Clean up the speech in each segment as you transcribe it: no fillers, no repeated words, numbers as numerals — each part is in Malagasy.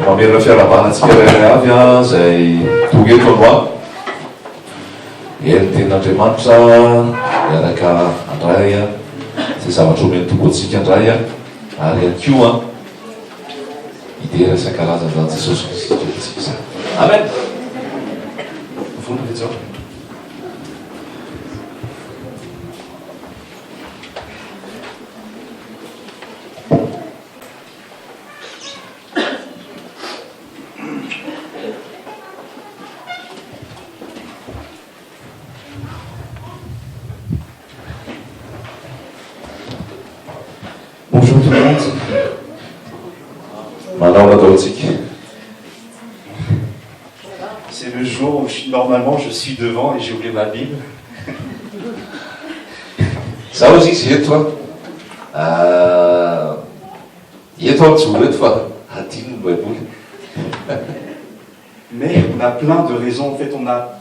mamerina fiarabanatsika iray avy a zay toga eto anoa eny tenin'andriamanitra miaraka andray a zay zavatra omeny tombo atsika andray a ary any ko a idera isan-karazany zany jesosy kristy tsika zany amen vona vetsao C'est le jour où normalement je suis devant et j'ai oublié ma Bible. Ça aussi c'est toi. Mais on a plein de raisons, en fait on a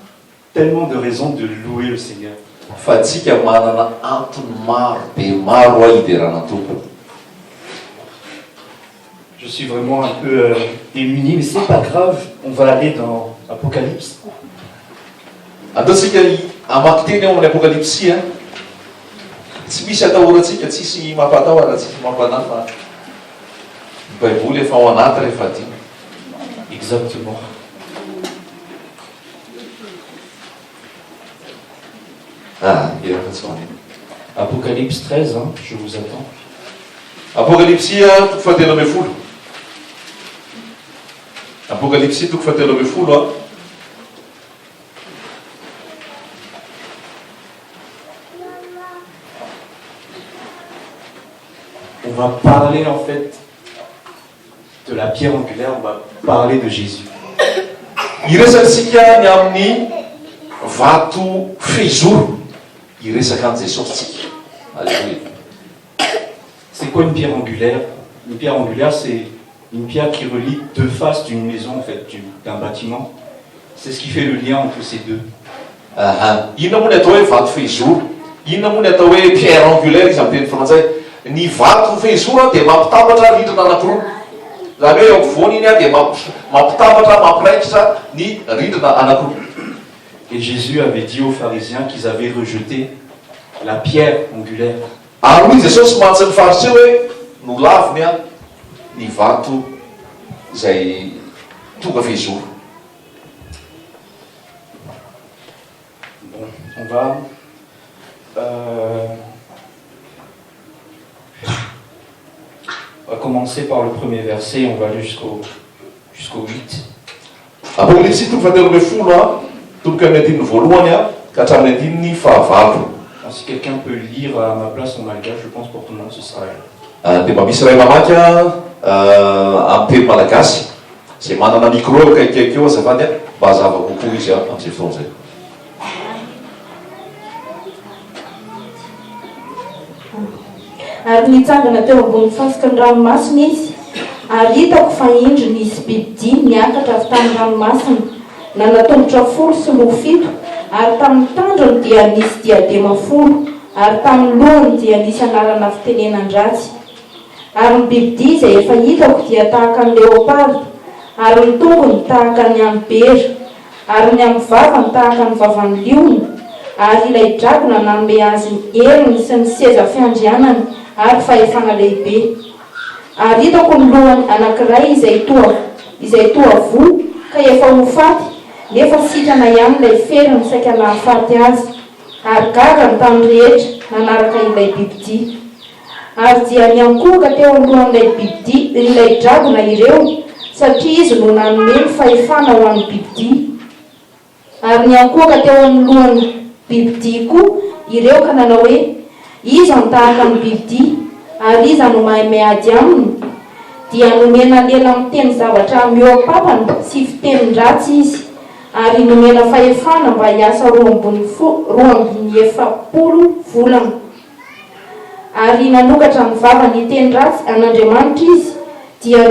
tellement de raisons de louer le Seigneur. Je suis vraiment un peu démuni, mais c'est pas grave, on va aller dans Apocalypse. Exactement. Apocalypse 13, hein, je vous attends. Apocalypse tout fait le fou. Apocalypse tout fait le fou là. On va parler en fait de la pierre angulaire, on va parler de Jésus. Iresaka nyamni vato fezoro. Iresaka Jésus. Alléluia. C'est quoi une pierre angulaire? Une pierre angulaire, c'est une pierre qui relie deux faces d'une maison, en fait, d'un bâtiment. C'est ce qui fait le lien entre ces deux. Il n'y a pas de fezoro. Il n'y a pas de pierre angulaire, ils appellent en français. Ni vato fezoro, des maptabatra ridrina anankiroa. Zany hoe eo ampovoany iny a dia mampitambatra mampiraikitra ny ridrina anankiroa. Et Jésus avait dit aux pharisiens qu'ils avaient rejeté la pierre angulaire. Ary hoy Jesosy mantsy ny fariseo hoe no laviny a ny vato izay tonga fezoro. Bon, on va commencer par le premier verset, on va aller jusqu'au 8. Apocalypse tonga fahatelo ambin'ny folo a tonga amin'ny andininy voalohany a ka hatramin'ny andininy fahavalo. Si quelqu'un peut lire à ma place en malgache, je pense pour tout le monde ce sera dia mba misy ray mamaky amin'ny teny malagasy zay manana micro eo akaikaiky eo azafady a mba hazava kokoa izy amin'izay fotoana zay. Ary nitsangana teo ambony fasika ny ranomasina izy ary hitako fa indro nisy bibidia niakatra avy tamin'ny ranomasina nanatongotra folo sy loha fito ary tamin'ny tandrony dia nisy diadema folo ary tamin'ny lohany dia nisy anarana fitenenan-dratsy ary ny bibidia izay efa hitako dia tahaka ny leopard ary ny tongony tahaka ny ambera ary ny amin'ny vavany tahaka ny vavan'ny liona ary ilay dragona nanome azy ny heriny sy ny seza fiandrianany ary fahefana lehibe ary hitako ny lohany anankiray izay toa vo ka efa ho faty nefa sitrana ihany ilay feriny saika nahafaty azy ary gaga ny tany rehetra nanaraka ilay bibidia ary dia niankohaka teo alohan'ilay bibidia ilay dragona ireo satria izy no nanome ny fahefana ho an'ny bibidia ary niankohaka teo alohan'ny bibidia koa ireo ka nanao hoe iza no tahaka ny bibidia ary iza no mahay miady aminy dia nomena lela miteny zavatra mioapapany sy fitenin-dratsy izy ary nomena fahefana mba hiasa roa ambiny efapolo volana ary nanokatra ny vavany hiteny-dratsy an'Andriamanitra izy dia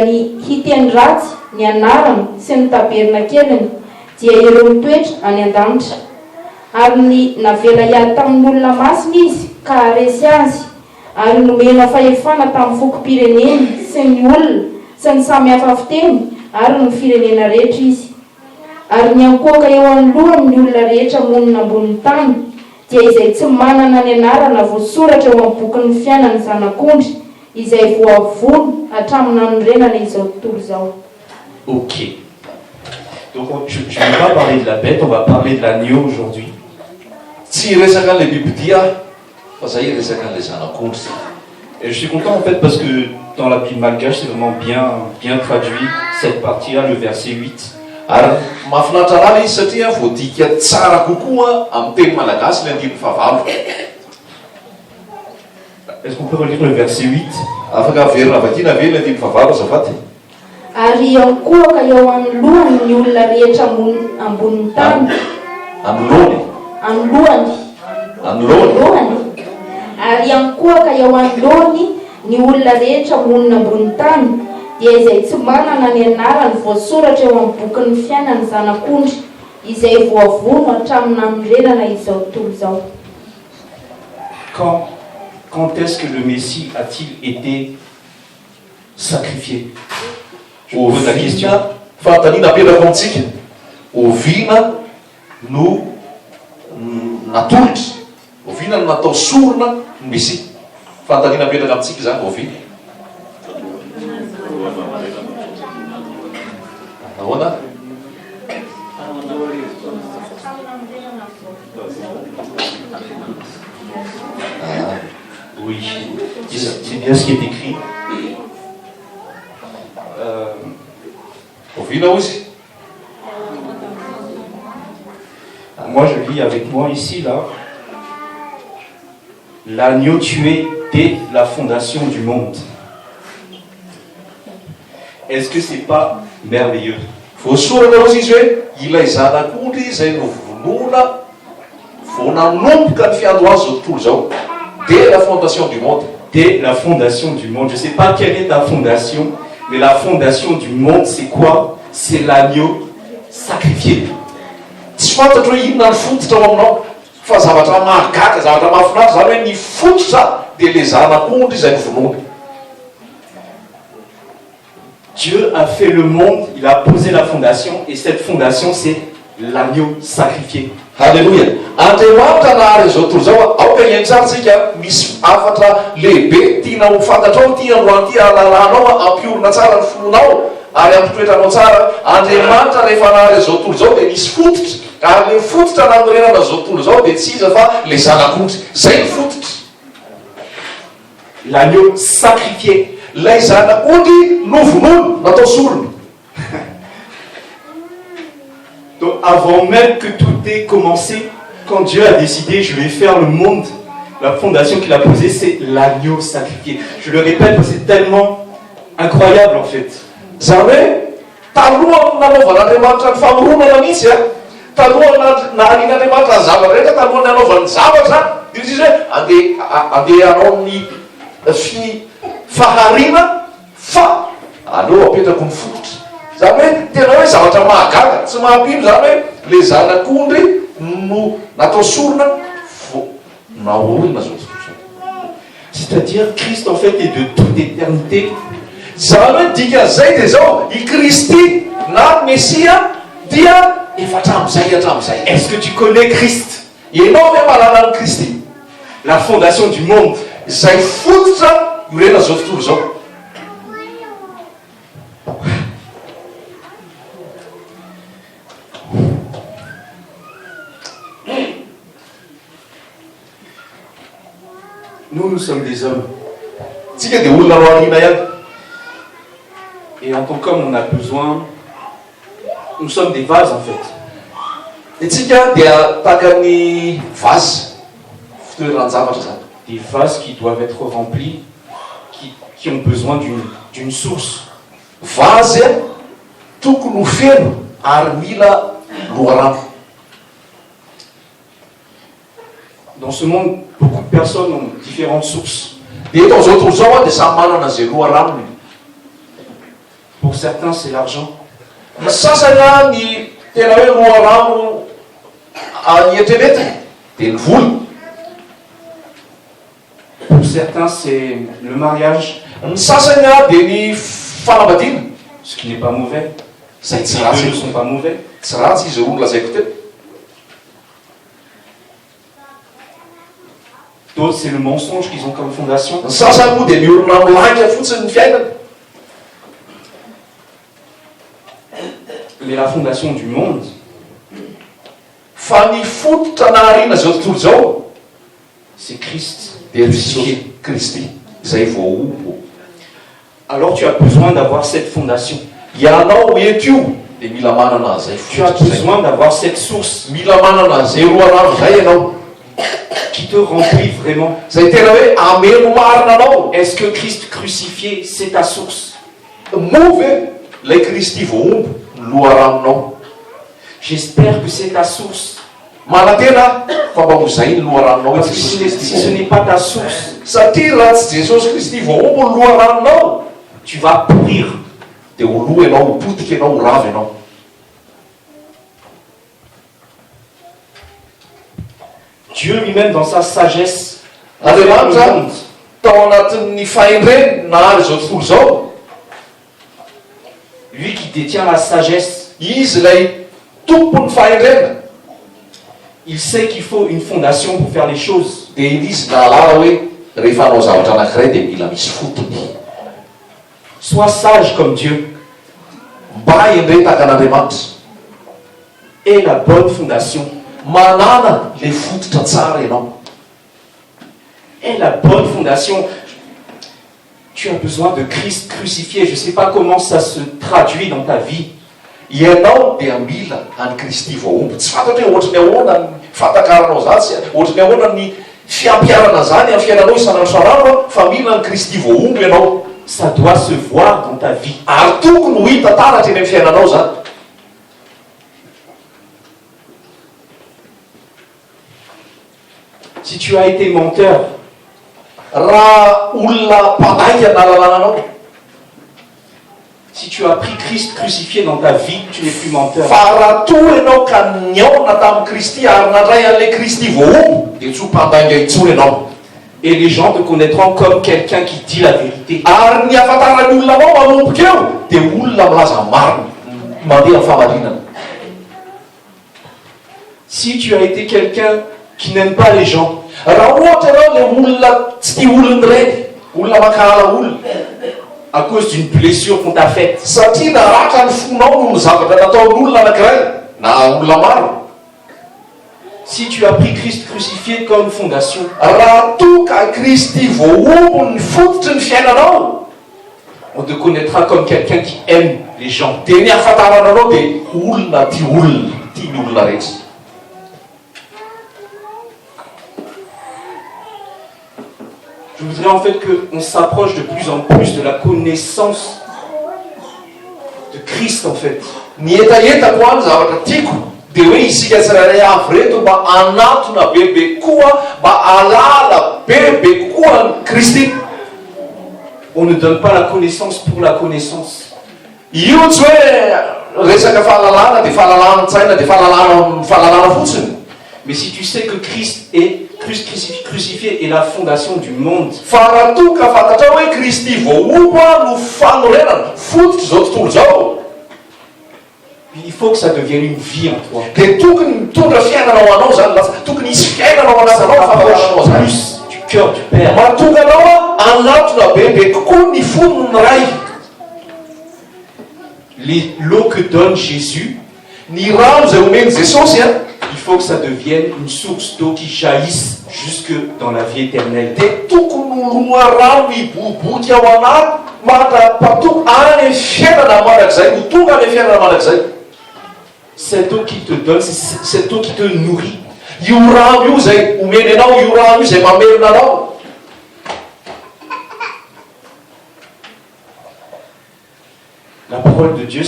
ny hiteny-ratsy ny anarany sy ny taberina keliny dia ireo mitoetra any an-danitra ary ny navela hiady tamin'olona masina izy ka haresy azy ary nomena fahefana tamin'ny fokom-pireneny sy ny olona sy ny samy hafa fiteny ary ny firenena rehetra izy. Ary ny ankoaka eo anolohan'ny olona rehetra monina ambonin'ny tany dia izay tsy manana ny anarana voasoratra eo amin'ny bokin'ny fiainan'ny zanak'ondry izay voavono hatramin'ny nanorenana izao tontolo izao. Ok. Donc je ne vais pas parler de la bête, on va parler de l'agneau aujourd'hui. Tsy resaka an'ilay bibidia fa zay resaka an'ilay zanak'ondry. Et je suis content en fait parce que dans la Bible malgache, c'est vraiment bien traduit cette partie-là, le verset 8. Ary mahafinaritra raha izy satria voadika tsara kokoa amin'ny teny malagasy le 15. Est-ce qu'on peut relire le verset 8? Afaka averina vakina ve le 15 azafady. Ary ankoaka eo anolohan'ny olona rehetra ambonin'ny tany. Anoloany. Ary ankoaka eo anoloany ny olona rehetra monina ambonin'ny tany dia izay tsy manana ny anarany voasoratra eo amin'ny bokin'ny fiainan'ny zanak'ondry izay voavono hatramin'ny nanorenana izao tontolo izao. Quand est-ce que le Messie a-t-il été sacrifié? Je vous pose la question. Fantaniana apetraka amintsika. Oviana no natolotry. Oviana no natao sorona ny Messia. Fantaniana apetraka amintsika zany oviana. Ahoana? Oui, c'est bien ce qui est écrit. Moi, je lis avec moi ici, là. L'agneau tué dès la fondation du monde. Est-ce que c'est pas merveilleux? Voasorana izy hoe ilay zanak'ondry izay novonona vao nanomboka ny fiandro azy zao tontolo zao. Dès la fondation du monde. Dès la fondation du monde. Je ne sais pas quelle est ta fondation, mais la fondation du monde, c'est quoi? C'est l'agneau sacrifié. Tsy fantatro hoe inona ny fototra ao aminao, fa zavatra mahagaga, zavatra mahafinaritra zany hoe ny fototra dia le zanak'ondry izay novonona. Dieu a fait le monde, il a posé la fondation, et cette fondation, c'est l'agneau sacrifié. Alléluia. Andriamanitra nahary zao tontolo zao aoka hiaintsaratsika misy afatra lehibe tiana ho fantatrao ty androany ty alalanao ampiorina tsara ny fonao ary ampitoetranao tsara. Andriamanitra rehefa nahary zao tontolo zao dia misy fototra ary le fototra nanorenana zao tontolo zao dia tsy iza fa le zanak'ondry. Zay ny fototra. L'agneau sacrifié. Lay zanak'ondry novonona natao sorona. Donc avant même que tout ait commencé, quand Dieu a décidé, je vais faire le monde, la fondation qu'il a posée, c'est l'agneau sacrifié. Je le répète parce que c'est tellement incroyable en fait. Zany taloha nanaovan'Andriamanitra ny famoronana mihitsy a. Taloha nahalian'Andriamanitra ny zavatra rehetra, taloha nanaovany zavatra, dia izy hoe andeha hanao ny faharina fa aleo apetrako ny fototra. Zany hoe tena hoe zavatra mahagaga, tsy mahampino zany hoe le zanak'ondry no natao sorona vo naorina zao tontolo. C'est-à-dire Christ en fait est de toute éternité. Zany hoe dikan'izay dia zao i Kristy na Mesia dia efa hatramin'izay. Est-ce que tu connais Christ? Ianao ve mahalala ny Kristy? La fondation du monde. Zay fototra iorena zao tontolo zao. Nous sommes des hommes. Tsika dia olona roarina ihany. Et en tant qu'homme, on a besoin... Nous sommes des vases en fait. Et tsika dia tahaka ny vazy fitoeran-javatra zany. Des vases qui doivent être remplis, qui ont besoin d'une source. Vazy tokony ho feno ary mila loharano. Dans ce monde, beaucoup de personnes ont différentes sources. Dia eto zao tontolo zao dia samy manana zay loharanony. Pour certains, c'est l'argent. Ny sasany ny tena hoe loharano hietreretiny dia ny vola. Pour certains, c'est le mariage. Ny sasany dia ny fanambadiana ce qui n'est pas mauvais. zay tsy Les ratsy deux ne sont pas mauvais. tsy ratsy izy olo lazaiko teo. D'autres, c'est le mensonge qu'ils ont comme fondation. Ny sasany moa dia miorona milanka fotsiny ny fiainana. La fondation du monde, Fa ny fototra nahariana zao tontolo zao c'est Christ. dia Jesosy Kristy izay voaombo. Alors tu as besoin d'avoir cette fondation. Ianao eto io dia mila manana an'izay Tu as fototra zay. besoin d'avoir cette source Mila manana an'izay roanandro zay ianao qui te remplit vraiment. zay tena hoe ameno marina anao. Est-ce que Christ crucifié, c'est ta source? Move ilay Kristy voaombo loharanonao. J'espère que c'est ta source. Manatena fa mba ho zay ny loharanonao Parce que si ce n'est pas ta source, satria raha tsy Jesosy Kristy voaombo ny loharanonao tu vas pourrir. dia ho lo ianao, ho potika ianao, ho ravy ianao. Dieu lui-même dans sa sagesse, Andriamanitra tao anatin'ny fahendreny nahary zao tontolo zao, lui qui détient la sagesse, izy ilay tompony fahendrena il sait qu'il faut une fondation pour faire les choses. dia izy nahalala hoe rehefa hanao zavatra anankiray dia mila misy fotony. Sois sage comme Dieu. Mba endre tahaka an'Andriamanitra, Et la bonne fondation. manana le fototra tsara ianao. Et la bonne fondation. Tu as besoin de Christ crucifié. Je ne sais pas comment ça se traduit dans ta vie. Ianao dia mila any Kristy voaombo. Tsy fantatra hoe ohatrany ahoana ny fatakaranao zatsy, ohatrany ahoana ny fiampiarana zany amin'ny fiainanao isanandro isanandro, fa mila ny Kristy voaombo ianao. Ça doit se voir dans ta vie. Ary tokony ho hita taratra eny amin'ny fiainanao zany. Si tu as été menteur, Raha olona mpanaika na lalànanao, si tu as pris Christ crucifié dans ta vie, tu n'es plus menteur. fa raha toa ianao ka niaona tamin'ny Kristy ary nandray an'ilay Kristy voaombo, dia tsy ho mpandainga intsony ianao. Et les gens te connaîtront comme quelqu'un qui dit la vérité. Ary ny ahafantarany olona anao manomboka eo dia olona milaza marina, mandeha amin'ny famarinana. Si tu as été quelqu'un qui n'aime pas les gens, Raha ohatra ianao le olona tsy tia olony reny, olona makahala olona, à cause d'une blessure qu'on t'a faite, satria naratra ny fonao noho ny zavatra nataon'olona anankiray na olona maro. si tu as pris Christ crucifié comme fondation, Raha toa ka Kristy voaombo ny fototry ny fiainanao, on te connaîtra comme quelqu'un qui aime les gens. dia ny ahafantarana anao dia olona tia olona, tia ny olona rehetra. Je voudrais en fait qu'on s'approche de plus en plus de la connaissance de Christ en fait. Ny etaetako any zavatra tiako dia hoe isika tsirairay avy reto mba anatona bebe koa, mba alala bebe koa ny Kristy. On ne donne pas la connaissance pour la connaissance. Io tsy hoe resaka fahalalana dia fahalalana-tsaina dia fahalalana fotsiny. Mais si tu sais que Christ crucifié est la fondation du monde, Fa raha toa ka fantatra hoe Kristy voaombo no fanorenana fototra zao tontolo zao, il faut que ça devienne une vie en toi. dia tokony mitondra fiainanao anao zany lasa, tokony hisy fiainanao anatinao fahalalanaao zany. Plus du cœur du Père. Mahatonga anao anatona bebe kokoa ny fonony ray. L'eau que donne Jésus, Ny rano izay omeny Jesosy a, il faut que ça devienne une source d'eau qui jaillisse jusque dans la vie éternelle. dia tokony oloa rano miboboky ao anaty mandrapato any amin'ny fiainana mandrakizay, ho tonga any amin'ny fiainana mandrakizay. Cette eau qui te donne, c'est cette eau qui te nourrit. Io rano io izay omeny anao, io rano io izay mamelona anao. La parole de Dieu,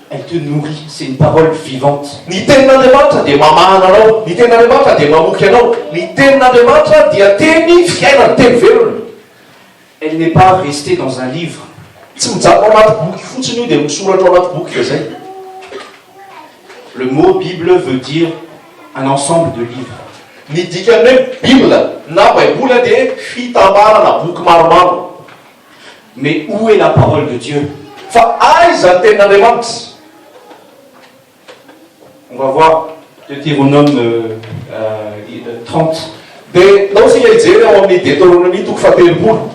elle te nourrit, c'est une parole vivante. Ny tenin'Andriamanitra dia mamahana anao, ny tenin'Andriamanitra dia mamoky anao, ny tenin'Andriamanitra dia teny fiainana, teny velona. Elle n'est pas restée dans un livre. Tsy mijabo ao anaty boky fotsiny io dia misoratra ao anaty boky zay. Le mot Bible veut dire un ensemble de livres. Ny dikany hoe Bible na Baiboly dia fitambarana boky maromaro. Mais où est la parole de Dieu? fa aiza ny tenin'Andriamanitra. On va voir Deutéronome 30. Dia nao sika hijery ao amin'ny Deutéronomie toko fahatelopolo.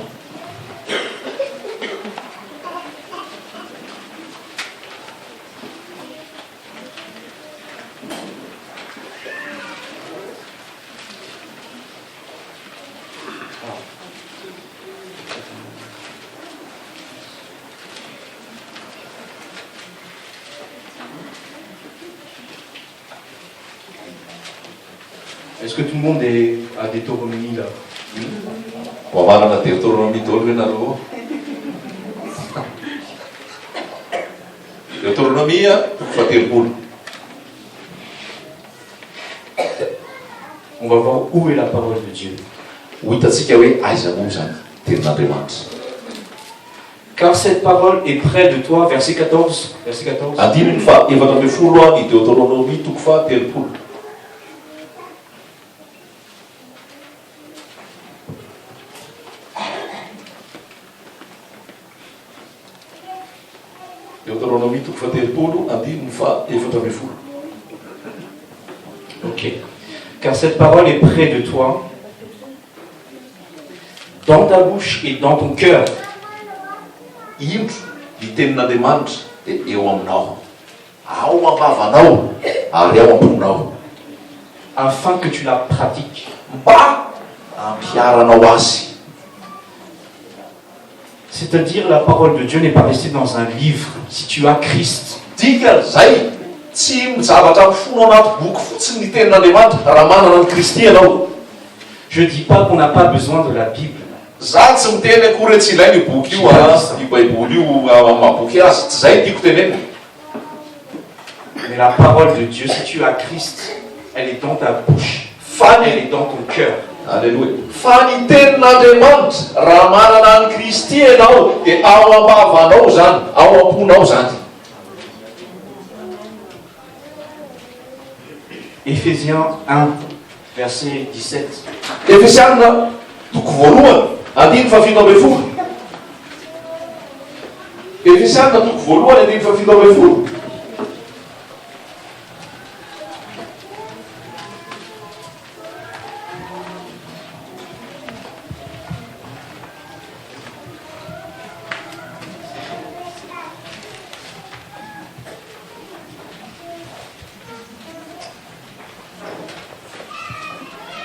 Est-ce que tout le monde est à Deutéronomie là? Mamarana Deutéronomie daholo ve nareo? Deutéronomie toko fahatelopolo. On va voir où est la parole de Dieu. Ho hitatsika hoe aiza moa zany tenin'Andriamanitra. Car cette parole est près de toi, verset 14. Verset 14. Andininy fa efatra ambin'ny folo ny Deutéronomie toko fahatelopolo. Deutéronomie toko fahatelopolo andininy fa efatra ambin'ny folo. Ok. Car cette parole est près de toi, dans ta bouche et dans ton cœur. Indro ny tenin'Andriamanitra dia eo aminao, ao am-bavanao ary ao am-ponao, Afin que tu la pratiques. mba ampiaranao azy. C'est-à-dire, la parole de Dieu n'est pas restée dans un livre. Si tu as Christ, Dikan'izay tsy mijavatra mifono anaty boky fotsiny ny tenin'Andriamanitra raha manana ny Kristy ianao. je ne dis pas qu'on n'a pas besoin de la Bible. Za tsy miteny akory tsy ilaina io boky io io baiboly io mahaboky azy, tsy zay tiako tenena. Mais la parole de Dieu, si tu as Christ, elle est dans ta bouche, elle est dans ton cœur. Alléluia. Fa ny tenin'Andriamanitra raha manana ny Kristy ianao dia ao am-bavanao zany, ao am-ponao zany. Éphésiens 1, verset 17. Efesianina toko voalohany andiny fafito ambin'ny folo. Efesianina toko voalohany andiny fafito ambin'ny folo.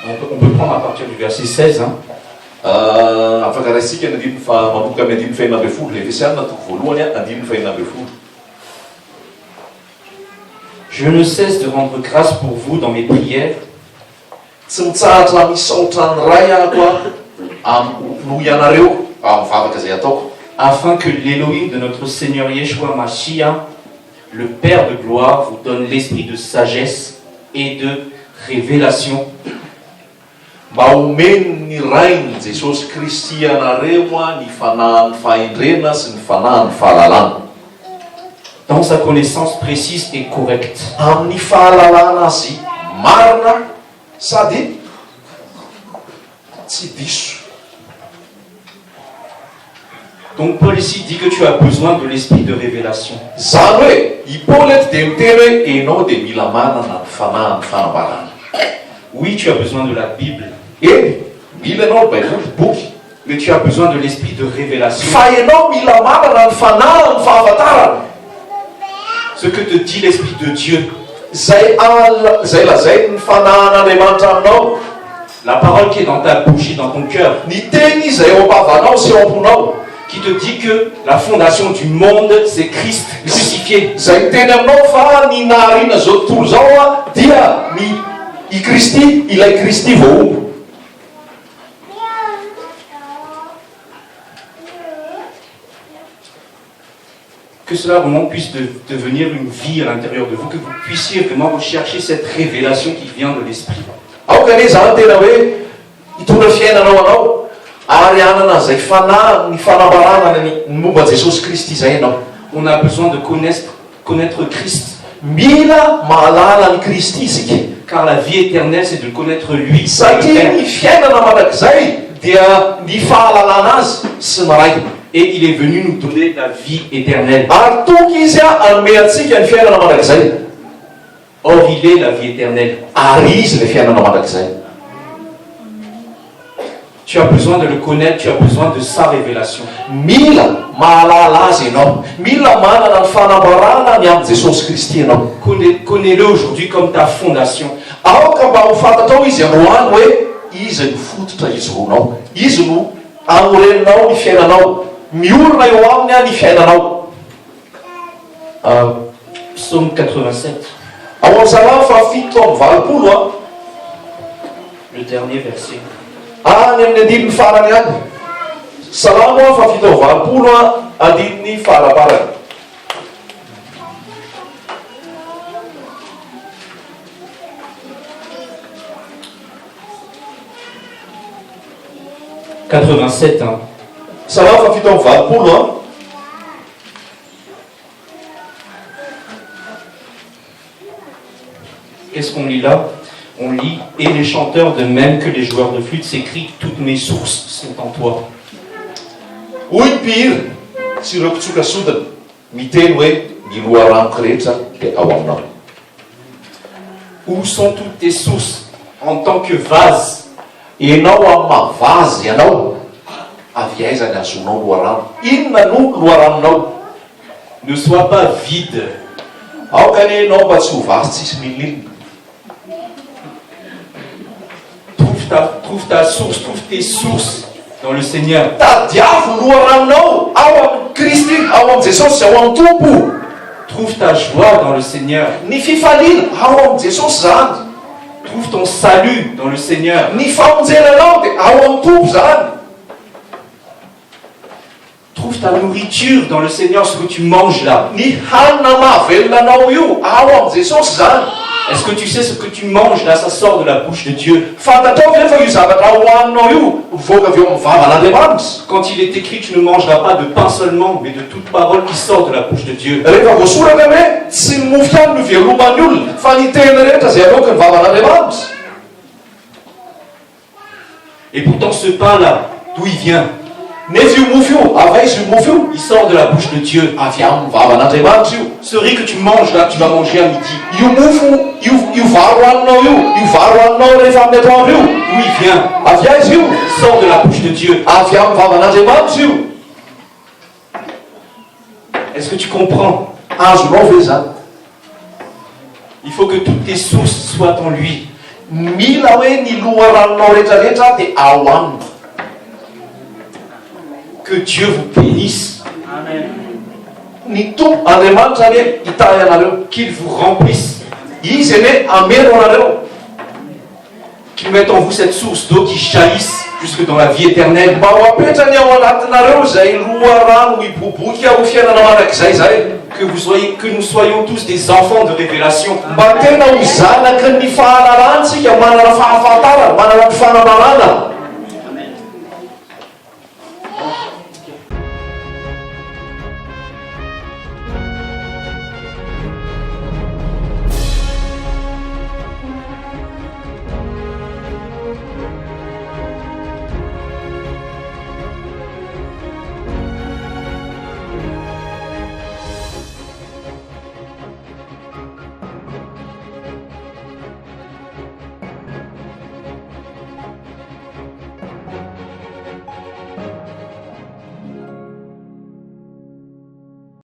On peut prendre à partir du verset 16. Afaka raisika ny andininy fa manomboka amin'ny andininy fahenina ambin'ny folo. Efesianina toko voalohany andininy fahenina ambin'ny folo. Je ne cesse de rendre grâce pour vous dans mes prières, Tsy mitsahatra misaotra ny ray ahako noho ianareo amin'ny vavaka izay ataoko, afin que l'Élohim de notre Seigneur Yeshua Mashiach, le Père de gloire, vous donne l'esprit de sagesse et de révélation, mba omeny ny rainy Jesosy Kristy ianareo ny fanahany fahendrena sy ny fanahany fahalalana, dans sa connaissance précise et correcte. amin'ny fahalalana azy marina sady tsy diso. Donc Paul ici dit que tu as besoin de l'esprit de révélation. Zany hoe i Paoly eto dia miteny hoe enao dia mila manana ny fanahany fanambarana. Oui, tu as besoin de la Bible, Eny, mila enao ny baiboly boky, mais tu as besoin de l'esprit de révélation. fa enao mila manana ny fanahany fahafantarana. Ce que te dit l'Esprit de Dieu, Zay lazay ny fanahan'Andriamanitra aminao, la parole qui est dans ta bouche et dans ton cœur, ny teny izay ao am-bavanao sy ao am-ponao, qui te dit que la fondation du monde, c'est Christ crucifié. zay miteny aminao fa ny nahariana zao tontolo zao dia i Kristy, ilay Kristy voaombo. Que cela vraiment puisse devenir une vie à l'intérieur de vous, que vous puissiez vraiment rechercher cette révélation qui vient de l'Esprit. Aoka anie zany tena hoe hitondra fiainanao anao ary anana zay fanahy ny fanambarana ny momba Jesosy Kristy zay ianao. On a besoin de connaître Christ, Mila mahalala ny Kristy isika, car la vie éternelle, c'est de connaître lui. satria ny fiainana mandrakizay dia ny fahalalana azy sy ny ray. Et il est venu nous donner la vie éternelle. Ary toky izy a anome antsika ny fiainana mandrakizay. Or, il est la vie éternelle. Ary izy le fiainana mandrakizay. Tu as besoin de le connaître, tu as besoin de sa révélation. Mila mahalala azy ianao. Mila manana ny fanambarana ny amin'ny Jesosy Kristy ianao. Connais-le aujourd'hui comme ta fondation. Aoka mba ho fantatrao izy androany hoe izy ny fototra izoroanao. Izy no anoreninao ny fiainanao. Miorina eo aminy a ny fiainanao. Psaume 87. Ao amin'ny Salamo fafito amby valopolo a. Le dernier verset. Any amin'ny andininy farany any. Salamo a fafito amby valopolo a andininy faraparany. « 87 ans. Salamo fafito amby valopolo a. Qu'est-ce qu'on lit là? On lit « Et les chanteurs, de même que les joueurs de flûte, s'écrient, toutes mes sources sont en toi. » Hoy ny mpihira sy ireo mpitsoka sodina miteny hoe ny loharanoko rehetra dia ao aminao. Où sont toutes tes sources en tant que vase? Ianao amin'ny mavazy ianao, avy aiza ny azonao loharano? Inona no loharanonao? Ne sois pas vide. Aoka anie ianao mba tsy ho vasy tsisy mililina. Trouve ta source, trouve tes sources dans le Seigneur. Tadiavo loharanonao ao amin'ny Kristy, ao amin'ny Jesosy, ao amin'ny Tompo. Trouve ta joie dans le Seigneur. Ny fifaliana ao amin'ny Jesosy zany. Trouve ton salut dans le Seigneur. Ny famonjenanao dia ao amin'ny Tompo zany. Trouve ta nourriture dans le Seigneur, ce que tu manges là. Ny hanina mahavelonanao io ao amin'ny Jesosy zany. Est-ce que tu sais ce que tu manges là, ça sort de la bouche de Dieu? Fantatrao ve fa io zavatra hohaninao io mivoaka avy eo amin'ny vavan'Andriamanitra? Quand il est écrit, tu ne mangeras pas de pain seulement, mais de toute parole qui sort de la bouche de Dieu. Rehefa voasoratra hoe tsy ny mofo ihany no veloman'ny olona fa ny tena rehetra izay avoaka ny vavan'Andriamanitra. Et pourtant ce pain là, d'où il vient? Nefa io mofo io, avy aiza io mofo io? Il sort de la bouche de Dieu. Avy amin'ny vavan'Andriamanitra io. Ce riz que tu manges là, tu vas manger à midi. Io mofo, io varo hohaninao io varo hohaninao rehefa amin'ny atoandro io. D'où il vient? Avy aiza io? Il sort de la bouche de Dieu. Avy amin'ny vavan'Andriamanitra io. Est-ce que tu comprends? Azonao ve zany? Il faut que toutes tes sources soient en lui. Mila hoe ny loharanonao rehetrarehetra dia ao aminy. Que Dieu vous bénisse. Ny Tompo Andriamanitra anie hitahy anareo. Qu'il vous remplisse. Izy anie ameno anareo. Qu'il mette en vous cette source d'eau qui jaillisse jusque dans la vie éternelle. Mba ho apetrany ao anatinareo zay loharano miboboky ao fiainana mandrakizay zay. Que nous soyons tous des enfants de révélation. Mba tena ho zanaky ny fahalalantsika manana fahafantarana, manana ny fanamarana.